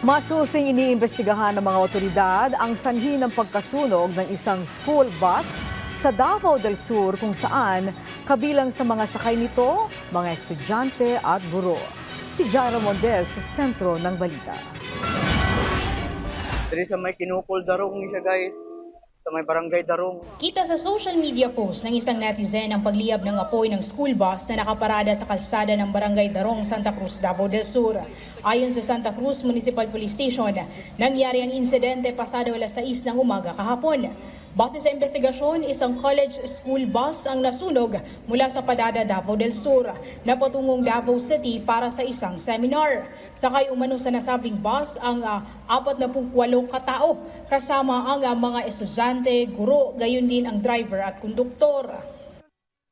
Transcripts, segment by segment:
Masusing iniimbestigahan ng mga otoridad ang sanhi ng pagkasunog ng isang school bus sa Davao del Sur kung saan kabilang sa mga sakay nito, mga estudyante at guro. Si Jaira Mondez sa sentro ng balita. Diri sa may kinukol darong ni siya guys, sa may barangay Darong. Kita sa social media post ng isang netizen ang pagliyab ng apoy ng school bus na nakaparada sa kalsada ng barangay Darong, Santa Cruz, Davao del Sur. Ayon sa Santa Cruz Municipal Police Station, nangyari ang insidente pasado alas 6 ng umaga kahapon. Base sa investigasyon, isang college school bus ang nasunog mula sa Padada, Davao del Sur na patungong Davao City para sa isang seminar. Sakay umano sa nasabing bus ang 48 katao kasama ang mga estudyante, guro, gayon din ang driver at konduktor.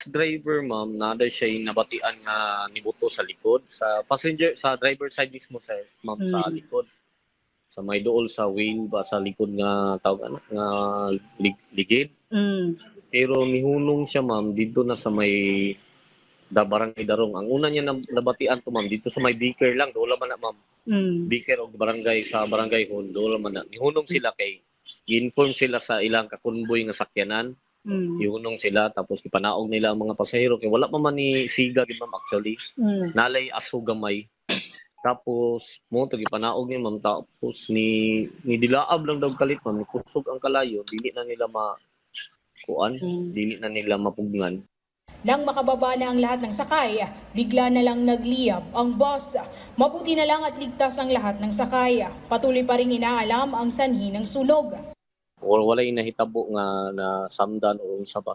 Driver ma'am, nada siya yung nabatian nga nibuto sa likod. Sa passenger, sa driver side mismo sa ma'am sa likod. Sa may dool sa wheel ba sa likod nga tawag nga ligid. Pero nihunong siya ma'am dito na sa may barangay Darong. Ang una niya nabatian to ma'am dito sa may Beaker lang, doon man na ma'am. Beaker og barangay sa barangay Hon, doon man na. Nihunong sila kay inform sila sa ilang kakunboy nga sakyanan. Ihunong sila tapos ipanaog nila ang mga pasahero kay wala pa man ni siga gid ma'am actually. Nalay aso gamay. Tapos mo to gipanaog ni ma'am tapos ni dilaab lang daw kalit ma'am, kusog ang kalayo, dili na nila dili na nila mapugnan. Nang makababa na ang lahat ng sakay, bigla na lang nagliyab ang bus. Mabuti na lang at ligtas ang lahat ng sakay. Patuloy pa rin inaalam ang sanhi ng sunog. Wala yung nahitabo nga na samdan o unsa ba.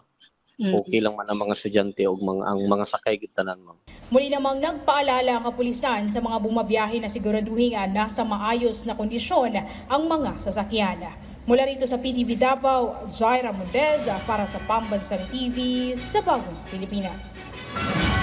Okay lang man ang mga estudyante o ang mga sakay gitanan ma'am. Muli namang nagpaalala ang kapulisan sa mga bumabiyahe na siguraduhin nasa maayos na kondisyon ang mga sasakyan. Mula rito sa PTV Davao, Jaira Mondez para sa Pambansang TV sa Bagong Pilipinas.